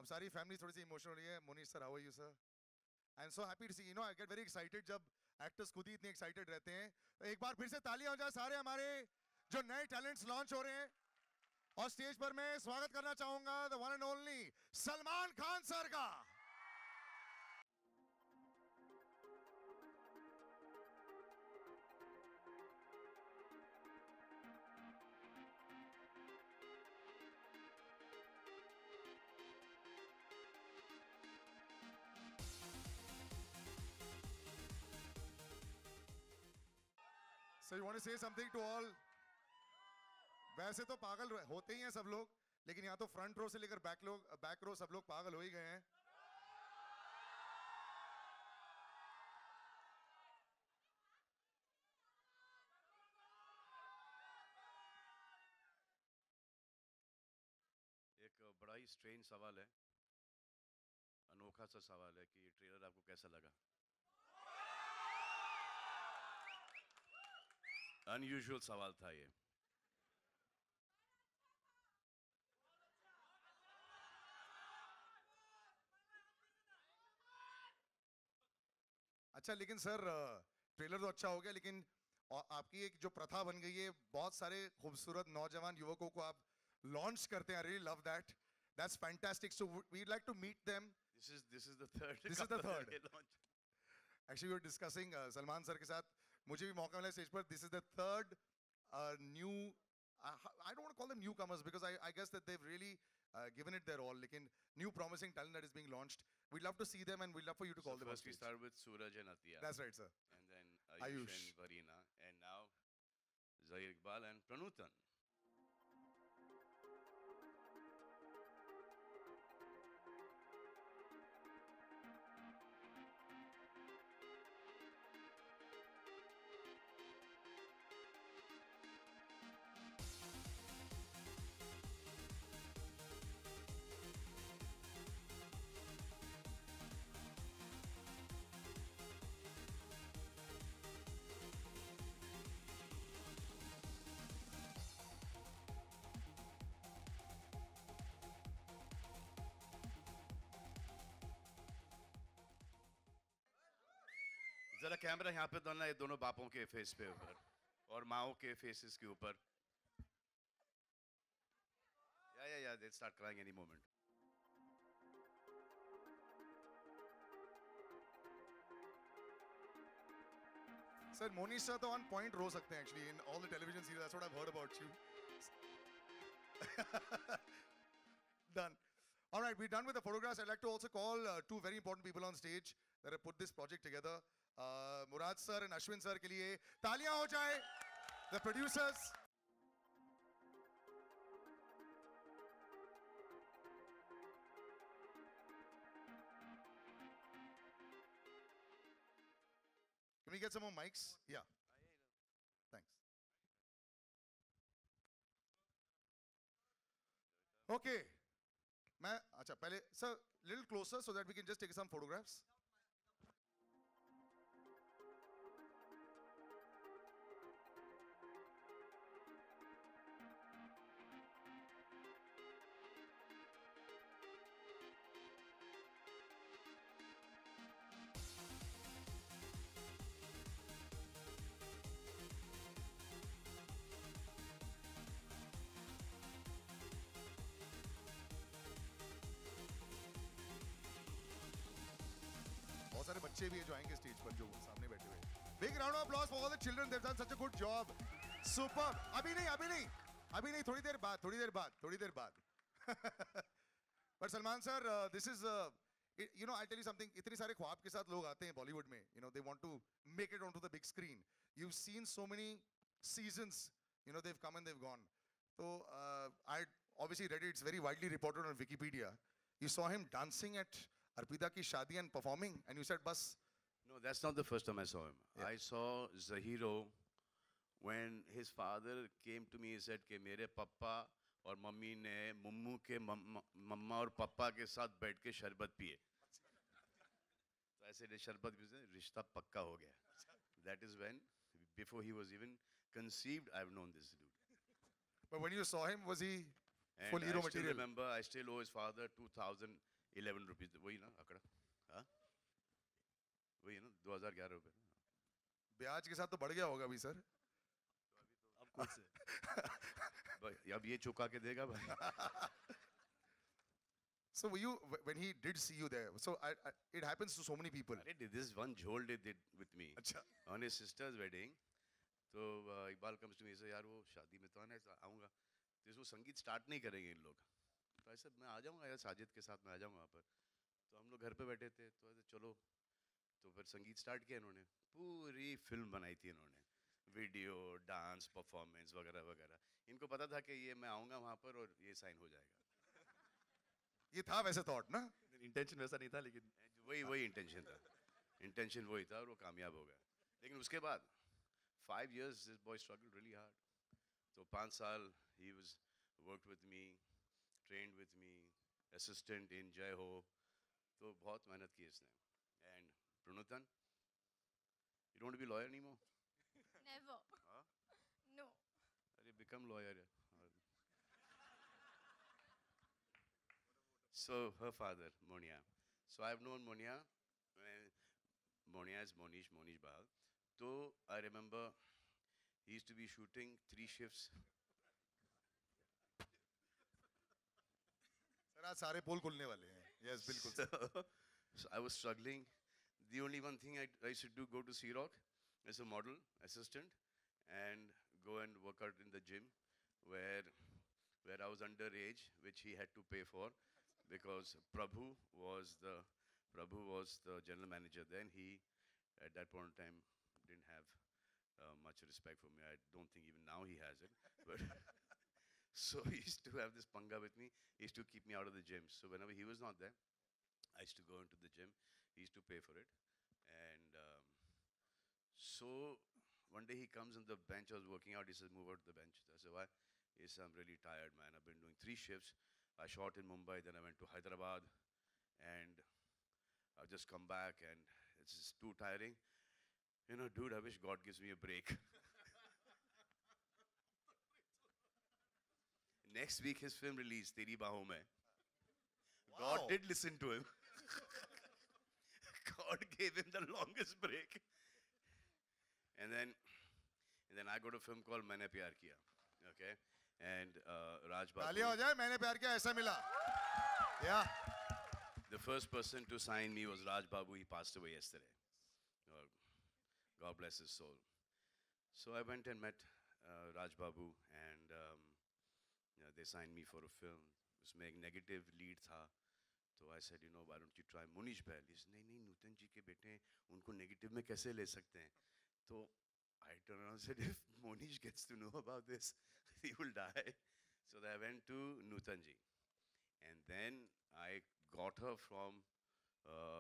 अब सारी फैमिली थोड़ी सी इमोशनल हो रही है. Monish sir, how are you sir? I am so happy to see, you know, I get very excited जब एक्टर्स खुद ही इतने एक्साइटेड रहते हैं. तो एक बार फिर से तालियां हो जाए सारे हमारे जो नए टैलेंट्स लॉन्च हो रहे हैं. और स्टेज पर मैं स्वागत करना चाहूंगा the one and only Salman Khan sir का. So you want to say something to all? वैसे तो पागल होते ही हैं सब लोग, लेकिन यहाँ तो फ्रंट रो से लेकर बैक रो सब लोग पागल हो ही गए हैं. एक बड़ा ही स्ट्रेंज सवाल है, अनोखा सा सवाल है कि ये ट्रेलर आपको कैसा लगा? अनयूजुअल सवाल था ये. अच्छा, लेकिन सर ट्रेलर तो अच्छा हो गया, लेकिन आपकी एक जो प्रथा बन गई है, बहुत सारे खूबसूरत नौजवान युवकों को आप लॉन्च करते हैं. I really love that. That's fantastic. So we'd like to meet them. This is the third. This is the third. launch. Actually, we were discussing Salman sir के साथ, मुझे भी मौका मिला स्टेज पर. This is the third new. I don't want to call them newcomers because I guess that they've really given it their all. लेकिन new promising talent that is being launched. We'd love to see them and we'd love for you to call them on First we stage. start with Suraj and Atiya. That's right, sir. And then Ayush. and Varina. And now Zahir Iqbal and Pranutan. जरा camera यहाँ पे दोनों, ये दोनों बापों के face पे ऊपर और माओ के फेसेस के ऊपर. Yeah, they'll start crying any moment. Sir, Monish sir तो on point रो सकते हैं actually in all the television series. That's what I've heard about you. Done. All right, we're done with the photographs. I'd like to also call two very important people on stage that have put this project together. Murad sir and Ashwin sir के लिए तालियां हो जाए. The producers. Can we get some more mics? Yeah. Thanks. Okay. मैं अच्छा पहले sir little closer so that we can just take some photographs. बहुत सारे बच्चे भी हैं जो आएंगे स्टेज पर, जो सामने बैठे हुए. Big round of applause for all the children. They've done such a good job. Superb. अभी नहीं, थोड़ी देर बाद. But Salman sir, this is, you know, I'll tell you something. इतने सारे ख्वाब के साथ लोग आते हैं बॉलीवुड में. You know, they want to make it onto the big screen. You've seen so many seasons. You know, they've come and they've gone. So I obviously read it. It's very widely reported on Wikipedia. You saw him dancing at Arpita ki shadi and performing, and you said, "Bas." No, that's not the first time I saw him. Yeah. I saw Zahiro when his father came to me. He said कि मेरे पापा और mummy ने मुम्मू के मम्मा और पापा के साथ बैठ के शरबत पिए. तो ऐसे शरबत पिए, रिश्ता पक्का हो गया. That is when, before he was even conceived, I've known this dude. But when you saw him, was he And full hero I still material? remember, I still owe his father 2,000 11 rupees, वही ना आंकड़ा, हाँ वही है ना, 2011 रुपये। ब्याज के साथ तो बढ़ गया होगा अभी सर। अब खुद से भाई अब ये चुका के देगा भाई। So you when he did see you there, so it happens to so many people. अरे this one झोल did with me अच्छा on his sister's wedding. तो इकबाल comes to me से, यार वो शादी में तो आना है, आऊँगा, तो इसको संगीत स्टार्ट नहीं करेंगे इन लोग, तो ऐसे मैं आ जाऊँगा यार, साजिद के साथ मैं आ जाऊँगा वहाँ पर। तो हम लोग घर पे बैठे थे, तो ऐसे चलो, तो फिर संगीत स्टार्ट किया इन्होंने, पूरी फिल्म बनाई थी इन्होंने, वीडियो, डांस, परफॉर्मेंस वगैरह वगैरह। इनको पता था कि ये मैं आऊँगा वहाँ पर और ये साइन हो जाएगा। ये था वैसे थॉट ना। इंटेंशन वैसा नहीं था, लेकिन वही इंटेंशन था, इंटेंशन वही था और वो कामयाब हो गया। लेकिन उसके बाद 5 years this boy struggled really hard. तो 5 साल he was worked with me, trained with me, assistant in Jai Ho, तो बहुत मेहनत की इसने। And Pranutan, you don't want to be lawyer anymore? Never. हाँ? No. अरे become lawyer है। So her father, Monia. So I've known Monia. Monia is Monish Bahal. So I remember he used to be shooting 3 shifts. Sir आज सारे पोल खुलने वाले हैं। Yes बिल्कुल। So I was struggling. The only one thing I used to do, go to Sea Rock as a model assistant and go and work out in the gym where I was underage, which he had to pay for. Because Prabhu was the general manager then. He at that point in time didn't have much respect for me. I don't think even now he has it. But so he used to have this panga with me. He used to keep me out of the gym. So whenever he was not there, I used to go into the gym. He used to pay for it. And so one day he comes on the bench. I was working out. He says, "Move out to the bench." I said, "Why?" He said, "I'm really tired, man. I've been doing 3 shifts. I shot in Mumbai, then I went to Hyderabad, and I've just come back, and it's just too tiring. You know, dude, I wish God gives me a break." Next week, his film release, Teri Baahon Mein. God Wow. did listen to him. God gave him the longest break. And then I got a film called Maine Pyar Kiya. Okay? And Raj तालियां हो Babu, जाए, मैंने प्यार किया ऐसा मिला। Yeah. the first person to sign me was Raj Babu. He passed away yesterday. God bless his soul. So I went and met Raj Babu, and they signed me for a film. उसमें एक negative lead था. So I said, why don't you try Monish Bahl? He said, नहीं नूतन जी के बेटे हैं, उनको negative में कैसे ले सकते हैं? तो I turned around and said, if Monish gets to know about this, he will die. So I went to Nutan ji. And then I got her from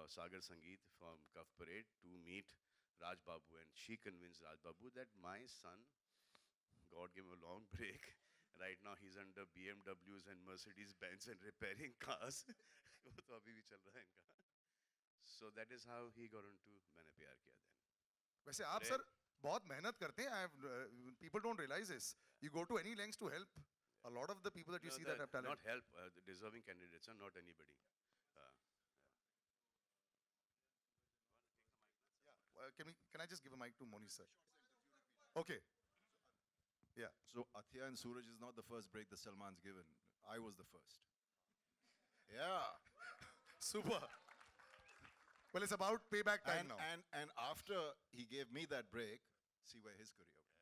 Sagar Sangeet, from Kaf Parade, to meet Raj Babu. And she convinced Raj Babu that my son, God gave him a long break. Right now he's under BMWs and Mercedes Benz and repairing cars. वो तो अभी भी चल रहा है इनका. So that is how he got into मैंने प्यार किया then. वैसे आप सर बहुत मेहनत करते हैं। People don't realize this. You go to any lengths to help a lot of the people that you No, see that have talent. Not help, the deserving candidates, not anybody. Can I just give a mic to Monish sir? Okay. Yeah. So Athiya and Suraj is not the first break the Salman's given. I was the first. Yeah. Super. Well, it's about payback time And, now. and after he gave me that break, see where his career went.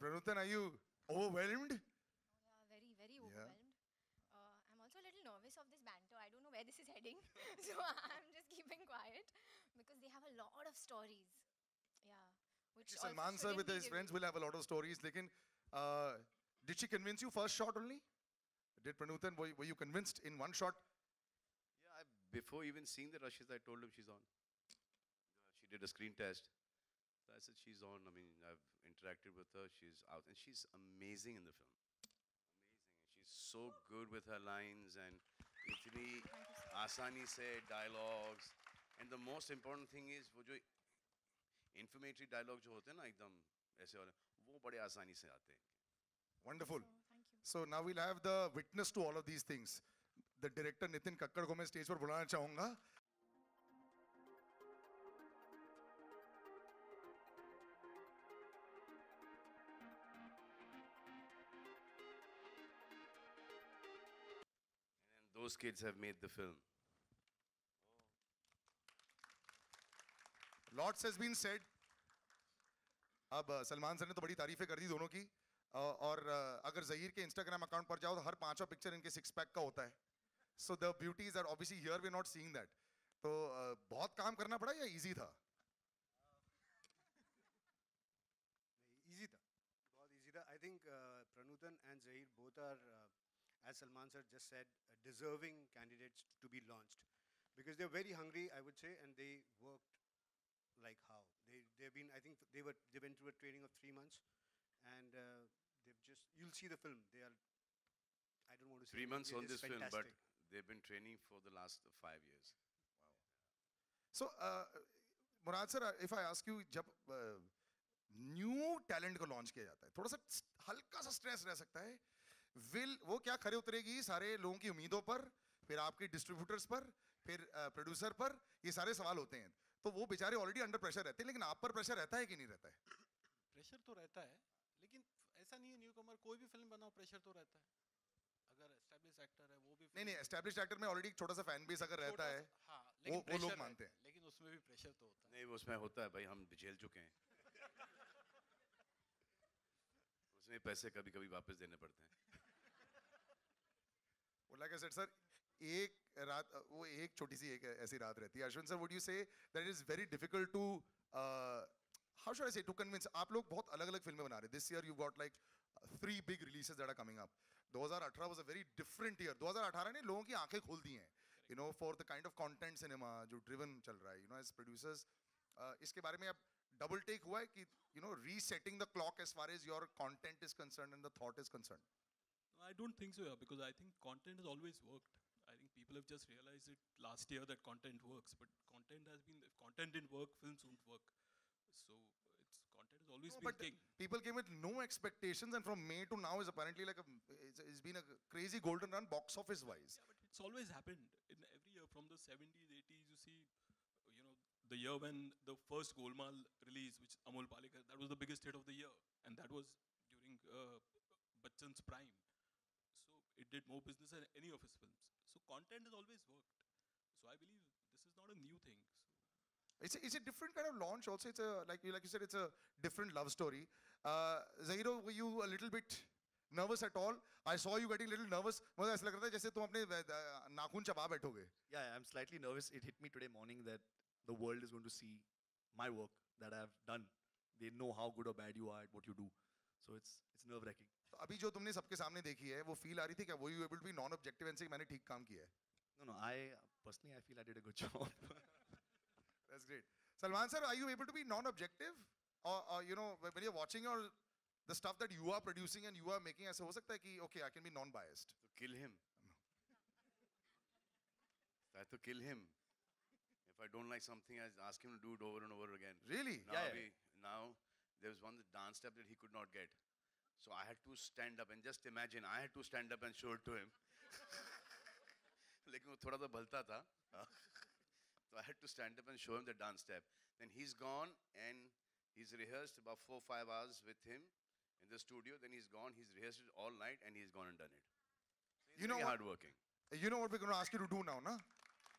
Pranutan, are you overwhelmed? Yeah, very, very Yeah. overwhelmed. I'm also a little nervous of this banter. I don't know where this is heading. So I'm just keeping quiet because they have a lot of stories. Yeah. Which also Salman sir shouldn't with be his friends revealed. will have a lot of stories. Lekin, did she convince you first shot only? Did Pranutan, were you convinced in one shot? Yeah, before even seeing the rushes, I told him she's on. She did a screen test. So I said, she's on. I mean, I've interacted with her. She's out. And she's amazing in the film. Amazing. She's so good with her lines and itni आसानी से dialogues. And the most important thing is, वो जो inflammatory dialogue जो होते हैं ना एकदम ऐसे वाले, वो बड़े आसानी से आते हैं. Wonderful. So, thank you. So now we'll have the witness to all of these things. The director Nitin Kakkad को मैं स्टेज पर बुलाना चाहूँगा. And those kids have made the film. Lots has been said. अब Salman sir ने तो बड़ी तारीफें कर दी दोनों की. और अगर ज़हीर के इंस्टाग्राम अकाउंट पर जाओ तो हर पांचवा पिक्चर इनके सिक्स पैक का होता है. So the beauty is that obviously here we're not seeing that. तो बहुत काम करना पड़ा या easy था? Easy था, बहुत easy था. I think Pranutan and Zahir both are, as Salman sir just said, deserving candidates to be launched because they're very hungry, I would say, and they worked like how they've been. I think they went through a training of 3 months, and they've just, you'll see the film. They are, I don't want to say 3 months on this film, but fantastic. they've been training for the last 5 years. So Murad sir, if I ask you, जब new talent को launch किया जाता है, थोड़ा सा हल्का सा stress रह सकता है. वो क्या खरे उतरेगी सारे लोगों की उम्मीदों पर, फिर आपके डिस्ट्रीब्यूटर्स पर, फिर प्रोड्यूसर पर, ये सारे सवाल होते हैं. तो वो बेचारे ऑलरेडी अंडर प्रेशर रहते हैं, लेकिन आप पर प्रेशर रहता है कि नहीं रहता है? प्रेशर तो रहता है, लेकिन ऐसा नहीं है न्यू कमर कोई भी फिल्म बनाओ प्रेशर तो रहता है. अगर एस्टैब्लिश एक्टर है वो भी नहीं, एस्टैब्लिश्ड एक्टर में ऑलरेडी छोटा सा फैन बेस अगर रहता है, हाँ, वो लोग मानते हैं. लेकिन उसमें भी प्रेशर तो होता है. नहीं, वो उसमें होता है भाई, हम झेल चुके हैं. उसमें पैसे कभी कभी वापस देने पड़ते हैं. लाइक आई सेड सर, एक रात, वो एक छोटी सी एक ऐसी रात रहती है. Ashwin sir, would you say that is very difficult to, how should I say, to convince? आप लोग बहुत अलग अलग फिल्में बना रहे हैं. This year you got like 3 big releases that are coming up. 2018 was a very different year. 2018 ने लोगों की आंखें खोल दी हैं, you know, for the kind of content cinema जो driven चल रहा है, you know, as producers. इसके बारे में अब double take हुआ है कि, you know, resetting the clock as far as your content is concerned and the thought is concerned. No, I don't think so, yeah, because I think content has always worked. I think people have just realized it last year that content works, but content has been, if content didn't work, films won't work. So content has always No, been but king. people came with no expectations, and from May to now is apparently like it's been a crazy golden run box office wise. Yeah, but it's always happened in every year from the 70s, 80s. You see, you know, the year when the first Golmaal release, which Amol Palekar, that was the biggest hit of the year, and that was during Bachchan's prime. So it did more business than any of his films. So content has always worked. So I believe this is not a new thing. So It's a different kind of launch also. It's a, like you said, it's a different love story. Zahiro, were you a little bit nervous at all? I saw you getting a little nervous. मुझे ऐसा लग रहा था जैसे तुम अपने नाखून चबा बैठोगे. Yeah, I'm slightly nervous. It hit me today morning that the world is going to see my work that I have done. They know how good or bad you are at what you do. So it's nerve-wracking. तो अभी जो तुमने सबके सामने देखी है, वो feel आ रही थी क्या? Were you able to be non-objective and say मैंने ठीक काम किया है? No, I personally I feel I did a good job. That's great. Salman sir, are you able to be non-objective? Or you know, when you're watching the stuff that you are producing and you are making, ऐसा हो सकता है कि okay, I can be non-biased. So kill him. I have to kill him. If I don't like something, I ask him to do it over and over again. Really? Now, Yeah. now there was one dance step that he could not get. So I had to stand up and just imagine, I had to stand up and show it to him. लेकिन वो थोड़ा सा भलता था. So I had to stand up and show him the dance step. Then he's gone and he's rehearsed about 4-5 hours with him in the studio. Then he's gone, he's rehearsed it all night and he's gone and done it. He's You know very what? hardworking. You know what we're going to ask you to do now, ना?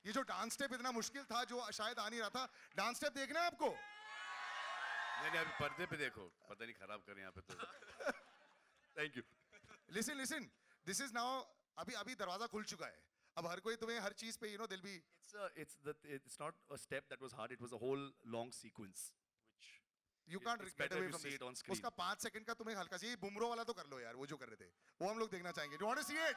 ये जो dance step इतना मुश्किल था, जो शायद आ नहीं रहा था, डांस स्टेप देखना है आपको? नहीं अभी पर्दे पे देखो, पता नहीं खराब कर यहाँ पे तो. Thank you. Listen. This is now, अभी दरवाजा खुल चुका है. अब हर कोई तुम्हें हर चीज पे, you know, there'll be. It's not a step that was hard. It was a whole long sequence, which You can't it's get better away to from see this. it on screen. उसका 5 second का तुम्हें हल्का सी बुमरो वाला तो कर लो यार, वो जो कर रहे थे, वो हम लोग देखना चाहेंगे. Do you want to see it?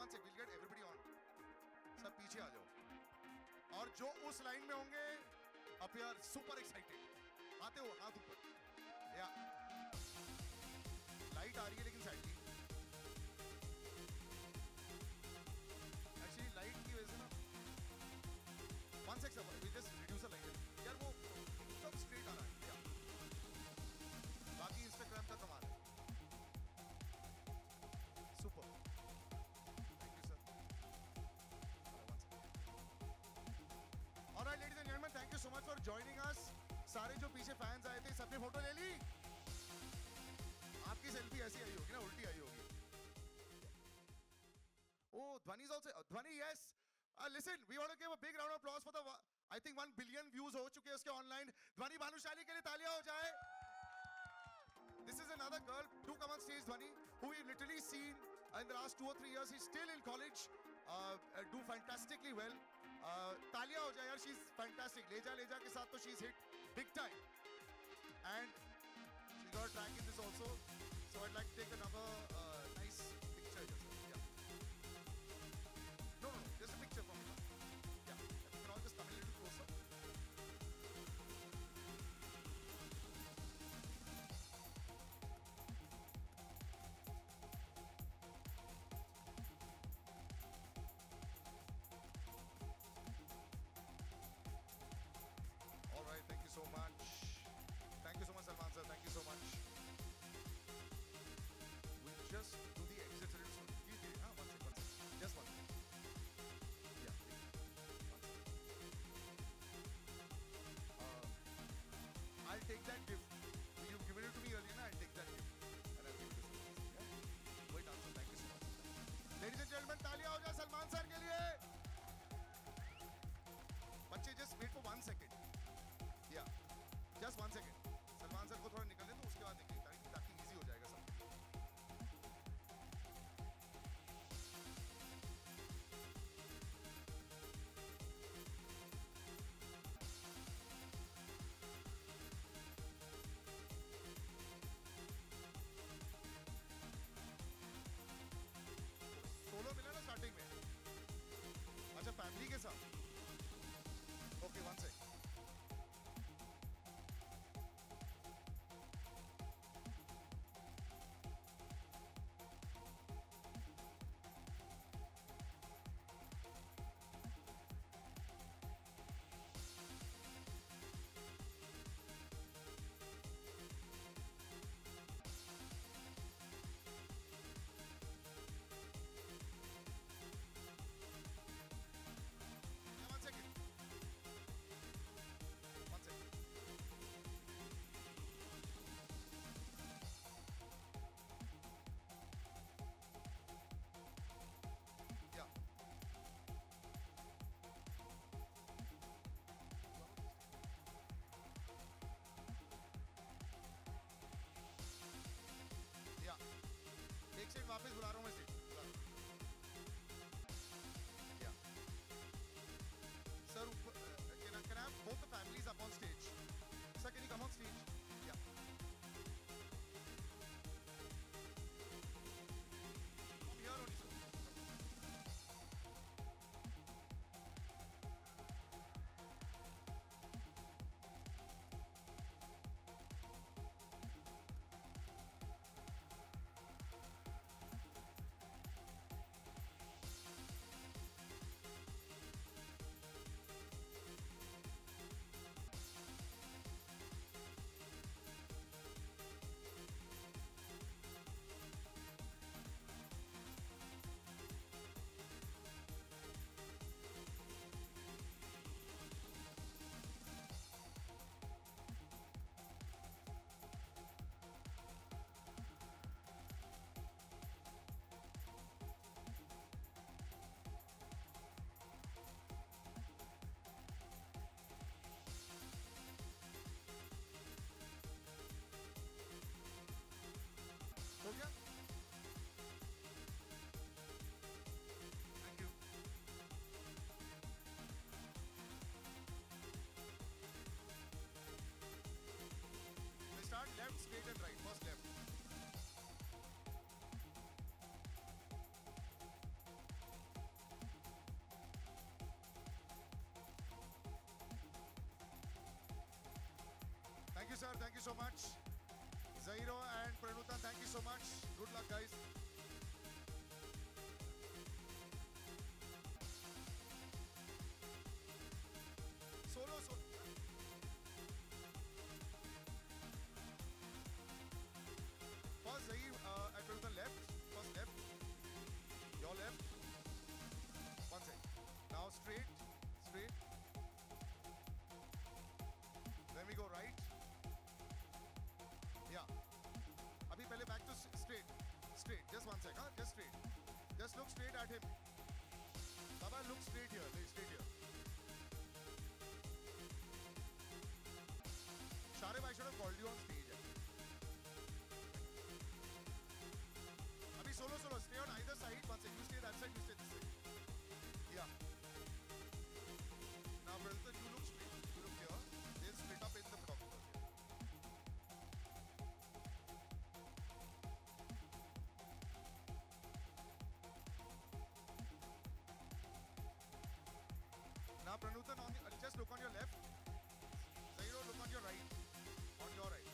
one sec, we'll get everybody on. सब पीछे आ जाओ. और जो उस लाइन में होंगे, appear super excited. आते हो, हाथ ऊपर. Yeah. लाइट आ रही है लेकिन साइडली. Actually लाइट की वजह से ना. One sec, we just reduce the light. यार वो एकदम straight आ रहा है. Yeah. बाकी Instagram का कमाल है. Super. Thank you, sir. All right, ladies and gentlemen, thank you so much for joining us. सारे जो पीछे फैंस आए थे, सबने फोटो ले ली. आपकी सेल्फी ऐसी आई होगी ना, उल्टी आई होगी. Oh, Dhwani is also. Dhwani, yes. Listen, we want to give a big round of applause for the. I think 1 billion views हो चुके हैं उसके online. Dhwani Bhanushali के लिए तालियां हो जाए. This is another girl. Do come on stage, Dhwani, who we've literally seen in the last 2 or 3 years. He's still in college. Do fantastically well. तालियां हो जाए यार. She's fantastic. लेजा के साथ तो she's hit big time. And she got a track in this also. So I'd like to take another nice picture here, sir. Yeah. No, just a picture from here. Yeah. If you can all just come a little closer. All right, thank you so much. Thank you so much, Salman sir. Thank you so much. We'll just do the exits a little soon. Please, one sec. Just one sec. Yeah, one sec. I'll take that gift. You've given it to me earlier, na? I'll take that gift. And I'll give it to Salman sir. Yeah? Great answer. Thank you so much. Ladies and gentlemen, तालियां हो जाए Salman sir के लिए. बच्चे just wait for 1 second. Yeah, just 1 second. Salman sir को थोड़ा निकलने दो, उसके बाद निकलिए ताकि इजी हो जाएगा सब. सोलो मिला ना स्टार्टिंग में. अच्छा फैमिली के साथ. Okay 1 second. One second. एक सेकंड वापस बुला रहा हूँ मैं seat. Yeah. Sir, can I have both the families up on stage? Sir, can you come on stage? Yeah. From here only, sir. sir. Thank you so much. Zahiro and Pranutan, thank you so much. Good luck, guys. Solo. First Zahir and Pranutan left. First left. Your left. One sec. Now straight. Then we go right. Yeah. Abhi pehle back to straight. Just one sec, huh? Just straight. Just look straight at him. Baba, look straight here. Straight here. Sharif, I should have called you on stage. Abhi solo. Stay on either side. One sec. You stay that side. You stay this side. Yeah. Now, Pranutan, you look straight. You look here. They'll split up in the photographer here. Now, Pranutan, just look on your left. Zahiro, look on your right. On your right.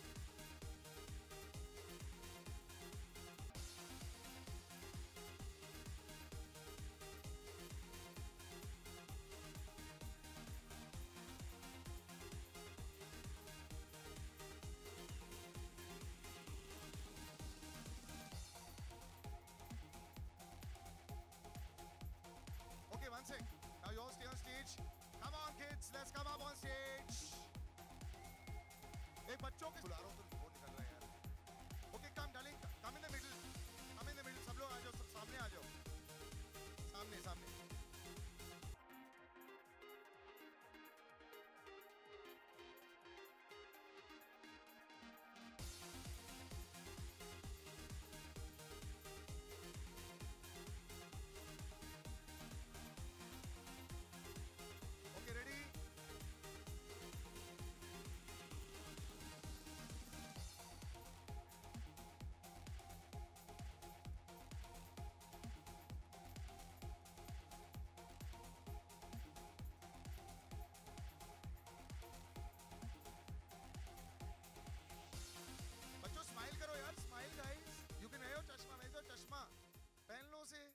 Okay, one sec. Now you all stay on stage. Come on, kids. Let's come up on stage. एक बच्चों के बुला रहा हूँ